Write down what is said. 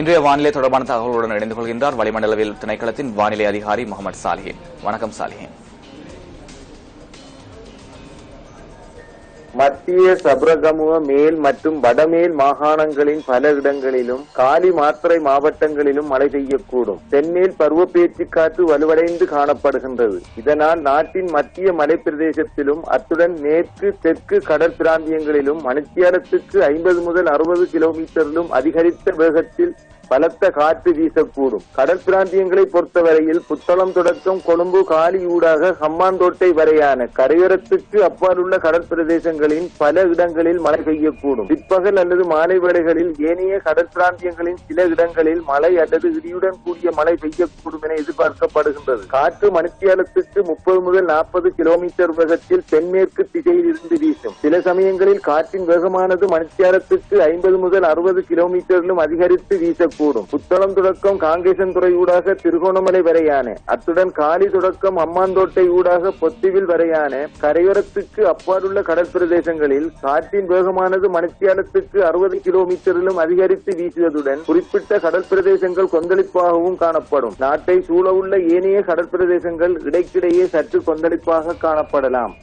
இன்றைய வானிலை தொடர்பான தகவல்களுடன் இணைந்து கொள்கின்றார் வளிமண்டலவியல் திணைக்களத்தின் வானிலை அதிகாரி முகமது சாலிஹின். வணக்கம் சாலிஹின். மத்திய சப்ரகமுவ மேல் மற்றும் வடமேல் மாகாணங்களின் பல இடங்களிலும் காலி மாத்தறை மாவட்டங்களிலும் மழை பெய்யக்கூடும். தென்மேல் பருவப்பேச்சு காற்று வலுவடைந்து காணப்படுகின்றது. இதனால் நாட்டின் மத்திய மலை பிரதேசத்திலும் அத்துடன் மேற்கு தெற்கு கடல் பிராந்தியங்களிலும் மணித்தியாலத்துக்கு 50 முதல் 60 கிலோமீட்டரிலும் அதிகரித்த வேகத்தில் பலத்த காற்று வீசக்கூடும். கடல் பிராந்தியங்களை பொறுத்தவரையில் புத்தளம் தொடக்கம் கொழும்பு காலி ஊடாக ஹம்மாந்தோட்டை வரையான கரையோரத்துக்கு அப்பால் உள்ள கடல் பிரதேசங்களின் பல இடங்களில் மழை பெய்யக்கூடும். பிற்பகல் அல்லது மாலை வேளைகளில் ஏனைய கடல் பிராந்தியங்களின் சில இடங்களில் மழை அல்லது இடியுடன் கூடிய மழை பெய்யக்கூடும் என எதிர்பார்க்கப்படுகின்றது. காற்று மணித்தியாலத்துக்கு 30 முதல் 40 கிலோமீட்டர் வேகத்தில் தென்மேற்கு திசையில் இருந்து வீசும். சில சமயங்களில் காற்றின் வேகமானது மணித்தியாலத்துக்கு 50 முதல் 60 கிலோமீட்டரிலும் அதிகரித்து வீசக்கூடும். புத்தளம் தொடக்கம் காங்கேசன்துறை ஊடாக திருகோணமலை வரையான அத்துடன் காலி தொடக்கம் அம்மாந்தோட்டை ஊடாக பொத்திவில் வரையான கரையோரத்துக்கு அப்பாலுள்ள கடல் பிரதேசங்களில் காற்றின் வேகமானது மணித்தியாலத்துக்கு 60 கிலோமீட்டரிலும் அதிகரித்து வீசுவதுடன் குறிப்பிட்ட கடல் பிரதேசங்கள் கொந்தளிப்பாகவும் காணப்படும். நாட்டை சூழவுள்ள ஏனைய கடல் பிரதேசங்கள் இடைக்கிடையே சற்று கொந்தளிப்பாக காணப்படலாம்.